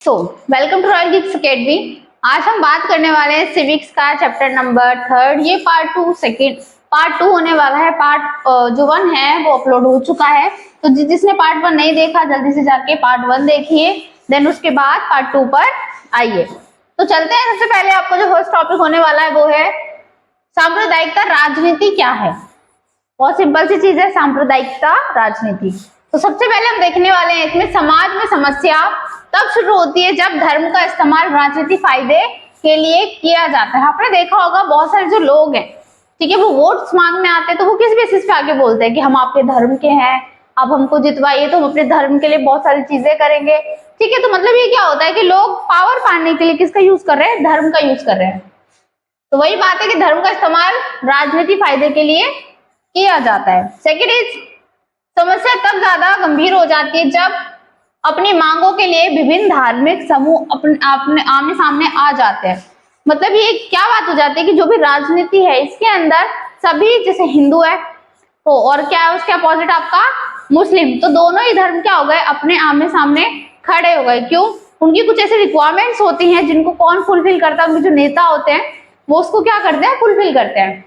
So welcome to Royal Gifts Academy. आज हम बात करने वाले हैं सिविक्स का चैप्टर नंबर 3। ये पार्ट टू होने वाला है। पार्ट जो 1 है वो अपलोड हो चुका है, तो जिसने पार्ट 1 नहीं देखा जल्दी से जाके पार्ट 1 देखिए, देन उसके बाद पार्ट 2 पर आइए। तो चलते हैं। सबसे पहले आपको जो फर्स्ट टॉपिक होने वाला है वो है सांप्रदायिकता राजनीति क्या है। बहुत सिंपल सी चीज है सांप्रदायिकता राजनीति। तो सबसे पहले हम देखने वाले हैं इसमें समाज में समस्या तब शुरू होती है जब धर्म का इस्तेमाल राजनीतिक फायदे के लिए किया जाता है। आपने देखा होगा बहुत सारे जो लोग हैं, ठीक है, वो वोट्स मांगने आते हैं तो वो किस बेसिस पे आके बोलते हैं कि हम आपके धर्म के हैं, अब हमको जितवाइए तो हम अपने धर्म के लिए बहुत सारी चीजें करेंगे। ठीक है, तो मतलब ये क्या होता है कि लोग पावर पाने के लिए किसका यूज कर रहे हैं, धर्म का यूज कर रहे हैं। तो वही बात है कि धर्म का इस्तेमाल राजनीतिक फायदे के लिए किया जाता है। सेकेंड इज समस्या तब ज्यादा गंभीर हो जाती है जब अपनी मांगों के लिए विभिन्न धार्मिक समूह अपने आमने सामने आ जाते हैं। मतलब ये क्या बात हो जाती है कि जो भी राजनीति है इसके अंदर सभी, जैसे हिंदू है तो और क्या है उसके अपोजिट आपका मुस्लिम, तो दोनों ही धर्म क्या हो गए, अपने आमने सामने खड़े हो गए। क्यों? उनकी कुछ ऐसी रिक्वायरमेंट्स होती हैं जिनको कौन फुलफिल करता है, उनके जो नेता होते हैं वो उसको क्या करते हैं, फुलफिल करते हैं।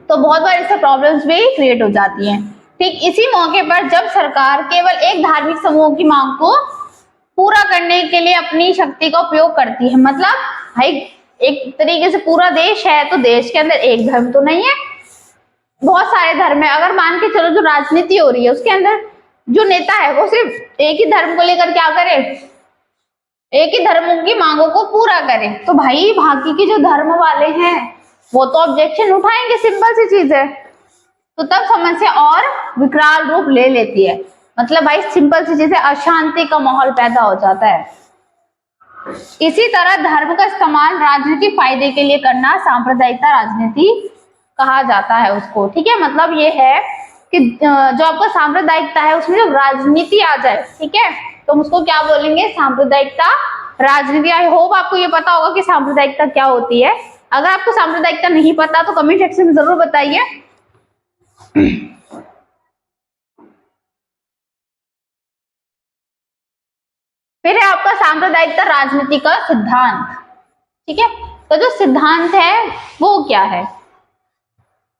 तो बहुत बार इससे प्रॉब्लम्स भी क्रिएट हो जाती हैं। ठीक इसी मौके पर जब सरकार केवल एक धार्मिक समूह की मांग को पूरा करने के लिए अपनी शक्ति का उपयोग करती है, मतलब भाई एक तरीके से पूरा देश है तो देश के अंदर एक धर्म तो नहीं है, बहुत सारे धर्म है। अगर मान के चलो जो राजनीति हो रही है उसके अंदर जो नेता है वो सिर्फ एक ही धर्म को लेकर क्या करे, एक ही धर्म की मांगों को पूरा करे, तो भाई बाकी के जो धर्म वाले हैं वो तो ऑब्जेक्शन उठाएंगे। सिंपल सी चीज है। तो तब समस्या और विकराल रूप ले लेती है। मतलब भाई सिंपल सी चीज है, अशांति का माहौल पैदा हो जाता है। इसी तरह धर्म का इस्तेमाल राजनीतिक फायदे के लिए करना सांप्रदायिकता राजनीति कहा जाता है उसको। ठीक है, मतलब ये है कि जो आपका सांप्रदायिकता है उसमें जब राजनीति आ जाए, ठीक है, तो हम उसको क्या बोलेंगे, सांप्रदायिकता राजनीति। आई होप आपको ये पता होगा कि सांप्रदायिकता क्या होती है। अगर आपको सांप्रदायिकता नहीं पता तो कमेंट सेक्शन में जरूर बताइए। फिर है आपका सांप्रदायिकता राजनीति का सिद्धांत। ठीक है, तो जो सिद्धांत है वो क्या है,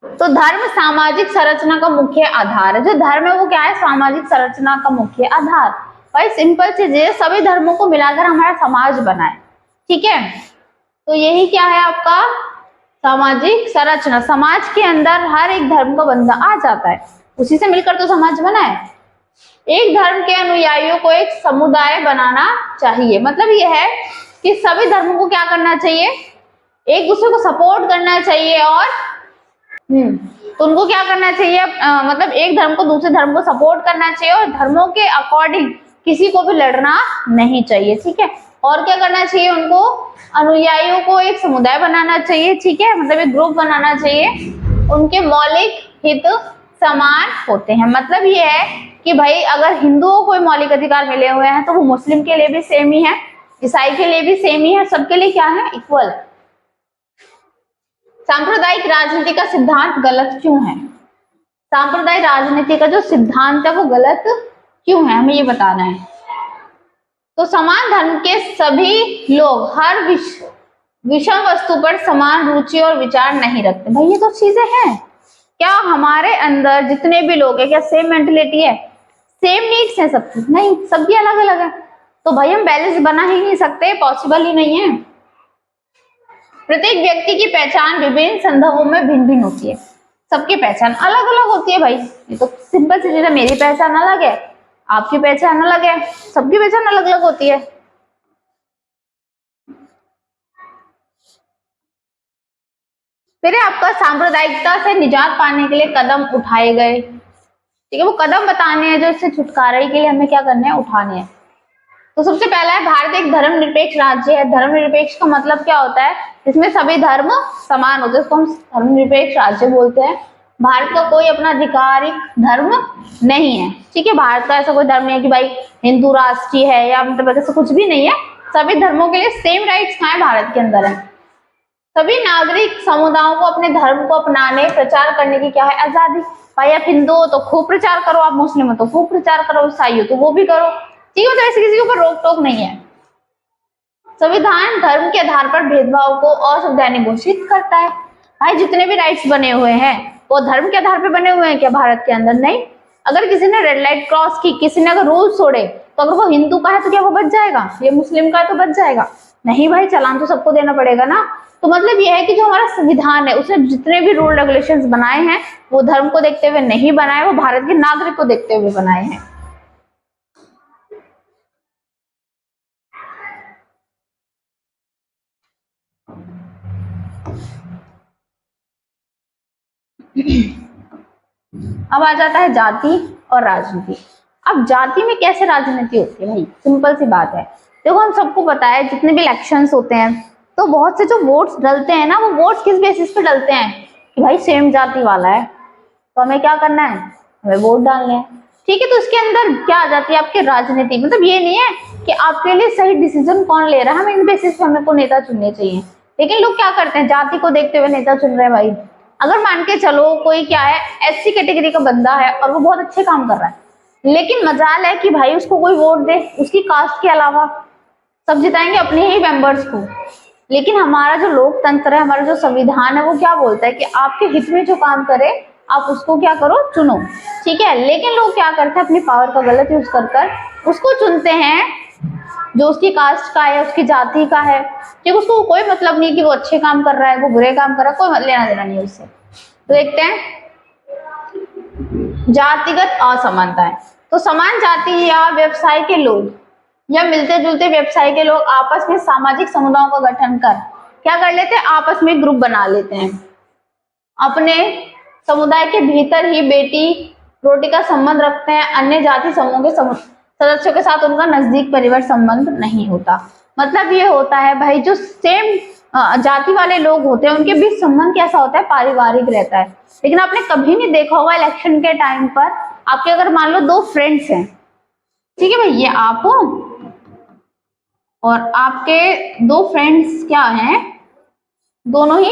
तो धर्म सामाजिक संरचना का मुख्य आधार है। जो धर्म है वो क्या है, सामाजिक संरचना का मुख्य आधार। भाई सिंपल चीज है, सभी धर्मों को मिलाकर हमारा समाज बना है। ठीक है, तो यही क्या है आपका सामाजिक संरचना। समाज के अंदर हर एक धर्म का बंदा आ जाता है, उसी से मिलकर तो समाज बना है। एक धर्म के अनुयायियों को एक समुदाय बनाना चाहिए। मतलब यह है कि सभी धर्मों को क्या करना चाहिए, एक दूसरे को सपोर्ट करना चाहिए और तो उनको क्या करना चाहिए, मतलब एक धर्म को दूसरे धर्म को सपोर्ट करना चाहिए और धर्मों के अकॉर्डिंग किसी को भी लड़ना नहीं चाहिए। ठीक है, और क्या करना चाहिए, उनको अनुयायियों को एक समुदाय बनाना चाहिए। ठीक है, मतलब एक ग्रुप बनाना चाहिए, उनके मौलिक हित समान होते हैं। मतलब ये है कि भाई अगर हिंदुओं को मौलिक अधिकार मिले हुए हैं तो वो मुस्लिम के लिए भी सेम ही है, ईसाई के लिए भी सेम ही है, सबके लिए क्या है, इक्वल। सांप्रदायिक राजनीति का सिद्धांत गलत क्यों है, सांप्रदायिक राजनीति का जो सिद्धांत है वो गलत क्यों है, हमें ये बताना है। तो समान धर्म के सभी लोग हर विषम वस्तु पर समान रुचि और विचार नहीं रखते। भाई ये तो चीजें हैं, क्या हमारे अंदर जितने भी लोग हैं क्या सेम मेंटलिटी है, सेम नीड्स है सबकी? नहीं, सबकी अलग अलग है। तो भाई हम बैलेंस बना ही नहीं सकते, पॉसिबल ही नहीं है। प्रत्येक व्यक्ति की पहचान विभिन्न संदर्भों में भिन्न भिन्न होती है, सबकी पहचान अलग अलग होती है। भाई ये तो सिंपल सी चीज है, मेरी पहचान अलग है, आपकी पहचान अलग है, सबकी पहचान अलग अलग होती है। फिर आपका सांप्रदायिकता से निजात पाने के लिए कदम उठाए गए। ठीक है, वो कदम बताने हैं जो इससे छुटकारे के लिए हमें क्या करने हैं, उठाने हैं। तो सबसे पहला है भारत एक धर्मनिरपेक्ष राज्य है। धर्मनिरपेक्ष का मतलब क्या होता है, इसमें सभी धर्म समान होते हैं, इसको हम धर्मनिरपेक्ष राज्य बोलते हैं। भारत का कोई अपना आधिकारिक धर्म नहीं है। ठीक है, भारत का ऐसा कोई धर्म नहीं है कि भाई हिंदू राष्ट्रीय है या मतलब ऐसा कुछ भी नहीं है। सभी धर्मों के लिए सेम राइट्स कहाँ है, भारत के अंदर है। सभी नागरिक समुदायों को अपने धर्म को अपनाने प्रचार करने की क्या है, आजादी। भाई आप हिंदू हो तो खूब प्रचार करो, आप मुस्लिम हो तो खूब प्रचार करो, ईसाई हो तो वो भी करो। ठीक है, तो ऐसे किसी के ऊपर रोक टोक नहीं है। संविधान धर्म के आधार पर भेदभाव को असंवैधानिक घोषित करता है। भाई जितने भी राइट्स बने हुए हैं वो धर्म के आधार पर बने हुए हैं क्या भारत के अंदर? नहीं। अगर किसी ने रेड लाइट क्रॉस की, किसी ने अगर रूल तोड़े, तो अगर वो हिंदू का है तो क्या वो बच जाएगा? ये मुस्लिम का है तो बच जाएगा? नहीं भाई, चालान तो सबको देना पड़ेगा ना। तो मतलब ये है कि जो हमारा संविधान है उसने जितने भी रूल रेगुलेशंस बनाए हैं वो धर्म को देखते हुए नहीं बनाए, वो भारत के नागरिक को देखते हुए बनाए हैं। अब आ जाता है जाति और राजनीति। अब जाति में कैसे राजनीति होती है भाई? सिंपल सी बात है। देखो हम सबको पता है जितने भी इलेक्शंस होते हैं तो बहुत से जो वोट्स डलते हैं ना, वो वोट्स किस बेसिस पे डलते हैं कि भाई सेम जाति वाला है तो हमें क्या करना है, हमें वोट डालने हैं। ठीक है, तो इसके अंदर क्या आ जाती है आपकी राजनीति। मतलब ये नहीं है कि आपके लिए सही डिसीजन कौन ले रहा है, हमें इन बेसिस पे हमें को नेता चुनने चाहिए। लेकिन लोग क्या करते हैं, जाति को देखते हुए नेता चुन रहे हैं। भाई अगर मान के चलो कोई क्या है एससी कैटेगरी का बंदा है और वो बहुत अच्छे काम कर रहा है, लेकिन मजाल है कि भाई उसको कोई वोट दे उसकी कास्ट के अलावा, सब जिताएंगे अपने ही मेंबर्स को। लेकिन हमारा जो लोकतंत्र है, हमारा जो संविधान है, वो क्या बोलता है कि आपके हित में जो काम करे आप उसको क्या करो, चुनो। ठीक है, लेकिन लोग क्या करते हैं, अपनी पावर का गलत यूज कर उसको चुनते हैं जो उसकी कास्ट का है, उसकी जाति का है। ठीक, उसको कोई मतलब नहीं कि वो अच्छे काम कर रहा है, वो बुरे काम कर रहा है, कोई लेना देना नहीं उससे। तो देखते हैं जातिगत असमानता है। तो समान जाति या व्यवसाय के लोग या मिलते जुलते व्यवसाय के लोग आपस में सामाजिक समुदायों का गठन कर क्या कर लेते हैं, आपस में ग्रुप बना लेते हैं। अपने समुदाय के भीतर ही बेटी रोटी का संबंध रखते हैं, अन्य जाति समूह के सदस्यों के साथ उनका नजदीक परिवार संबंध नहीं होता। मतलब ये होता है भाई जो सेम जाति वाले लोग होते हैं उनके बीच संबंध कैसा होता है, पारिवारिक रहता है। लेकिन आपने कभी नहीं देखा होगा इलेक्शन के टाइम पर आपके अगर मान लो दो फ्रेंड्स हैं, ठीक है भाई, ये आप हो और आपके दो फ्रेंड्स क्या हैं, दोनों ही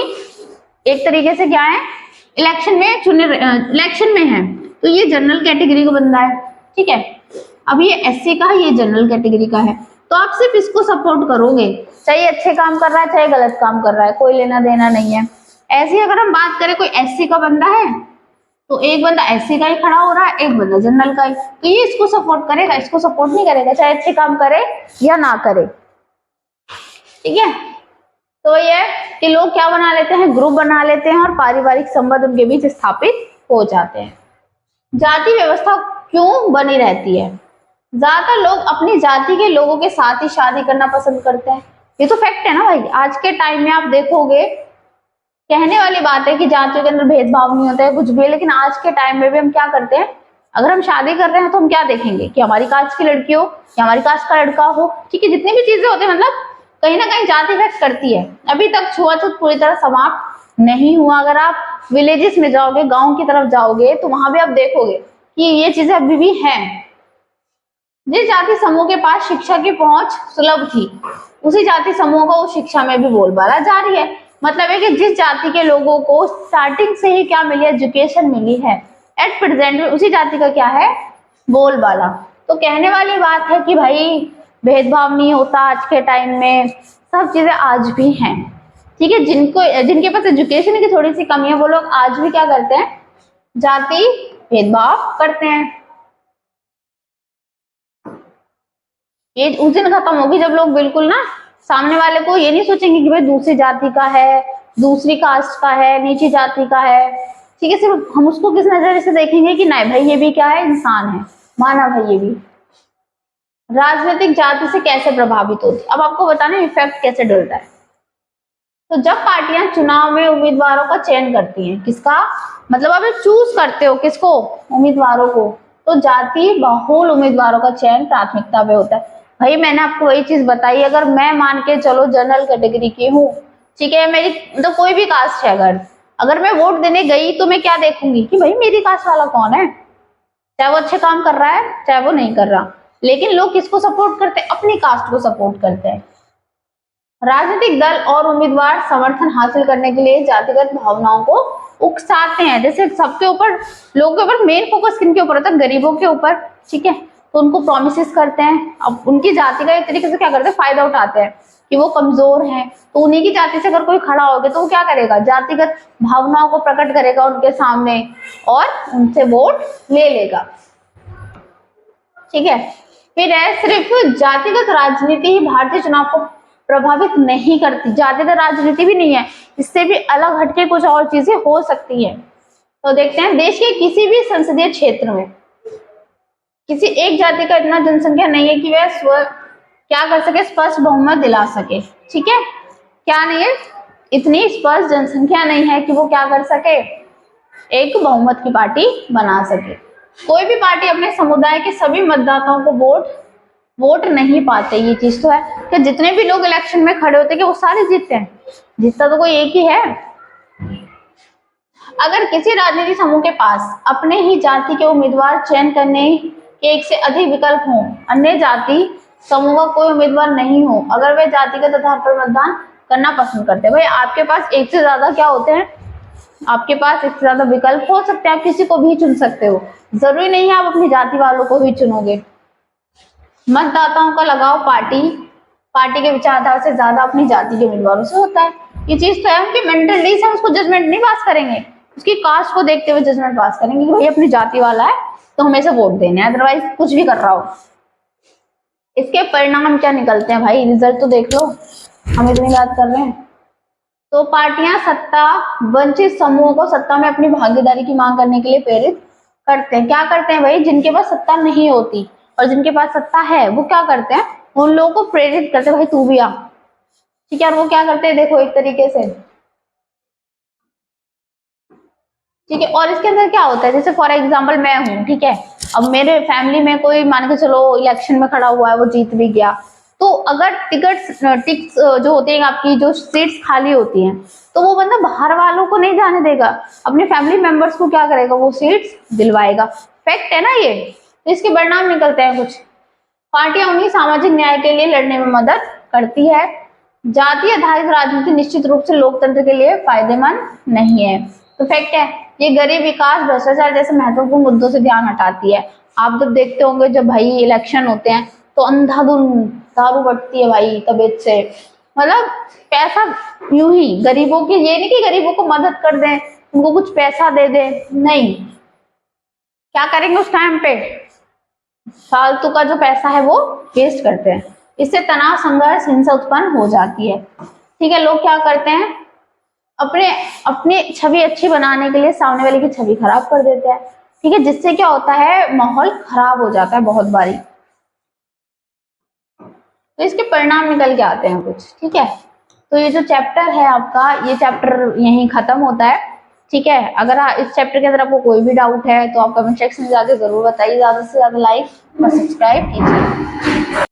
एक तरीके से क्या है, इलेक्शन में है। तो ये जनरल कैटेगरी का बंदा है, ठीक है। अब ये एससी का है, ये जनरल कैटेगरी का है, तो आप सिर्फ इसको सपोर्ट करोगे, चाहे अच्छे काम कर रहा है चाहे गलत काम कर रहा है, कोई लेना देना नहीं है। ऐसे ही अगर हम बात करें कोई एससी का बंदा है तो एक बंदा एससी का ही खड़ा हो रहा है, एक बंदा जनरल का ही, तो ये इसको सपोर्ट करेगा, इसको सपोर्ट नहीं करेगा, चाहे अच्छे काम करे या ना करे। ठीक है, तो ये कि लोग क्या बना लेते हैं, ग्रुप बना लेते हैं और पारिवारिक संबंध उनके बीच स्थापित हो जाते हैं। जाति व्यवस्था क्यों बनी रहती है? ज्यादातर लोग अपनी जाति के लोगों के साथ ही शादी करना पसंद करते हैं। ये तो फैक्ट है ना भाई। आज के टाइम में आप देखोगे, कहने वाली बात है कि जातियों के अंदर भेदभाव नहीं होता है कुछ भी, लेकिन आज के टाइम में भी हम क्या करते हैं, अगर हम शादी कर रहे हैं तो हम क्या देखेंगे कि हमारी कास्ट की लड़की हो या हमारी कास्ट का लड़का हो। ठीक है, जितनी भी चीजें होती है मतलब कहीं ना कहीं जाति इफेक्ट करती है। अभी तक छुआछूत पूरी तरह समाप्त नहीं हुआ। अगर आप विलेजेस में जाओगे, गांव की तरफ जाओगे, तो वहां भी आप देखोगे कि ये चीजें अभी भी हैं। जिस जाति समूह के पास शिक्षा की पहुंच सुलभ थी, उसी जाति समूह को उस शिक्षा में भी बोलबाला जारी है। मतलब है कि जिस जाति के लोगों को स्टार्टिंग से ही क्या मिली, एजुकेशन मिली है, एट प्रेजेंट में उसी जाति का क्या है, बोलबाला। तो कहने वाली बात है कि भाई भेदभाव नहीं होता आज के टाइम में, सब चीजें आज भी हैं। ठीक है, जिनके पास एजुकेशन की थोड़ी सी कमी है वो लोग आज भी क्या करते हैं, जाति भेदभाव करते हैं। ये उस दिन खत्म होगी जब लोग बिल्कुल ना सामने वाले को ये नहीं सोचेंगे कि भाई दूसरी जाति का है, दूसरी कास्ट का है, नीची जाति का है। ठीक है, सिर्फ हम उसको किस नजरिए से देखेंगे कि नहीं भाई ये भी क्या है, इंसान है, मानव है ये भी। राजनीतिक जाति से कैसे प्रभावित होती है, अब आपको बताना इफेक्ट कैसे डलता है। तो जब पार्टियां चुनाव में उम्मीदवारों का चयन करती हैं, किसका मतलब आप चूज करते हो किसको, उम्मीदवारों को, तो जाति बहुल उम्मीदवारों का चयन प्राथमिकता पे होता है। भाई मैंने आपको वही चीज बताई, अगर मैं मान के चलो जनरल कैटेगरी की हूँ, ठीक है, मेरी तो कोई भी कास्ट है, अगर मैं वोट देने गई तो मैं क्या देखूंगी कि भाई मेरी कास्ट वाला कौन है, चाहे वो अच्छे काम कर रहा है चाहे वो नहीं कर रहा। लेकिन लोग किसको सपोर्ट करते हैं, अपनी कास्ट को सपोर्ट करते हैं। राजनीतिक दल और उम्मीदवार समर्थन हासिल करने के लिए जातिगत भावनाओं को उकसाते हैं। जैसे सबके ऊपर, लोगों के ऊपर मेन फोकस किनके ऊपर होता है, गरीबों के ऊपर। ठीक है, तो उनको प्रॉमिसेस करते हैं, अब उनकी जाति का एक तरीके से क्या करते हैं, फायदा उठाते हैं। कि वो कमजोर हैं, तो उन्हीं की जाति से अगर कोई खड़ा होगा तो वो क्या करेगा, जातिगत भावनाओं को प्रकट करेगा उनके सामने और उनसे वोट ले लेगा। ठीक है, फिर है सिर्फ जातिगत राजनीति ही भारतीय चुनाव को प्रभावित नहीं करती, जातिगत राजनीति भी नहीं है, इससे भी अलग हटके कुछ और चीजें हो सकती है। तो देखते हैं, देश के किसी भी संसदीय क्षेत्र में किसी एक जाति का इतना जनसंख्या नहीं है कि वह क्या कर सके, स्पष्ट बहुमत दिला सके। ठीक है, क्या नहीं है, इतनी स्पष्ट जनसंख्या नहीं है कि वो क्या कर सके, एक बहुमत की पार्टी बना सके। कोई भी पार्टी अपने समुदाय के सभी मतदाताओं को वोट नहीं पाते, ये चीज तो है कि जितने भी लोग इलेक्शन में खड़े होते हैं कि वो सारे जीतते हैं, जीतता तो कोई एक ही है। अगर किसी राजनीतिक समूह के पास अपने ही जाति के उम्मीदवार चयन करने के एक से अधिक विकल्प हों, अन्य जाति समूह का कोई उम्मीदवार नहीं हो, अगर वे जातिगत आधार पर मतदान करना पसंद करते हैं, भाई आपके पास एक से ज्यादा क्या होते हैं, आपके पास एक से ज्यादा विकल्प हो सकते हैं, आप किसी को भी चुन सकते हो, जरूरी नहीं है आप अपनी जाति वालों को ही चुनोगे। मतदाताओं का लगाव पार्टी के विचारधारा से ज्यादा अपनी जाति के उम्मीदवारों से होता है, ये चीज तो है। उनकी मेंटलिटी से उसको जजमेंट नहीं पास करेंगे, उसकी कास्ट को देखते हुए जजमेंट पास करेंगे कि भाई अपनी जाति वाला है तो हमें से वोट देने, अदरवाइज कुछ भी कर रहा हो। इसके परिणाम क्या निकलते हैं भाई, रिजल्ट तो देख लो, हम इतनी बात कर रहे हैं। तो पार्टियां सत्ता वंचित समूहों को सत्ता में अपनी भागीदारी की मांग करने के लिए प्रेरित करते हैं। क्या करते हैं भाई, जिनके पास सत्ता नहीं होती और जिनके पास सत्ता है वो क्या करते हैं, उन लोगों को प्रेरित करते हैं, भाई तू भी आ। ठीक है, और वो क्या करते हैं, देखो एक तरीके से, ठीक है। और इसके अंदर क्या होता है, जैसे फॉर एग्जाम्पल मैं हूँ, ठीक है, अब मेरे फैमिली में कोई मान के चलो इलेक्शन में खड़ा हुआ है, वो जीत भी गया, तो अगर टिकट्स जो होती है आपकी, जो सीट्स खाली होती हैं, तो वो बंदा बाहर वालों को नहीं जाने देगा, अपने फैमिली मेंबर्स को क्या करेगा, वो सीट्स दिलवाएगा। फैक्ट है ना ये। तो इसके परिणाम निकलते हैं कुछ। पार्टियां उन्हीं सामाजिक न्याय के लिए लड़ने में मदद करती है। जाति आधारित राजनीति निश्चित रूप से लोकतंत्र के लिए फायदेमंद नहीं है। तो फैक्ट है, ये गरीब विकास भ्रष्टाचार जैसे महत्वपूर्ण मुद्दों से ध्यान हटाती है। आप जब देखते होंगे जब भाई इलेक्शन होते हैं तो अंधाधुंध दारू बढ़ती है भाई तबीयत से, मतलब पैसा यूं ही गरीबों की, ये नहीं कि गरीबों को मदद कर दें, उनको कुछ पैसा दे दें, नहीं, क्या करेंगे उस टाइम पे, फालतू का जो पैसा है वो वेस्ट करते हैं। इससे तनाव, संघर्ष, हिंसा उत्पन्न हो जाती है। ठीक है, लोग क्या करते हैं, अपनी छवि अच्छी बनाने के लिए सामने वाले की छवि खराब कर देते हैं। ठीक है, जिससे क्या होता है, माहौल खराब हो जाता है बहुत बारी। तो इसके परिणाम निकल के आते हैं कुछ। ठीक है, तो ये जो चैप्टर है आपका, ये चैप्टर यहीं खत्म होता है। ठीक है, अगर इस चैप्टर के अंदर आपको कोई भी डाउट है तो आप कमेंट सेक्शन में जाके जरूर बताइए, ज्यादा से ज्यादा लाइक और सब्सक्राइब कीजिए।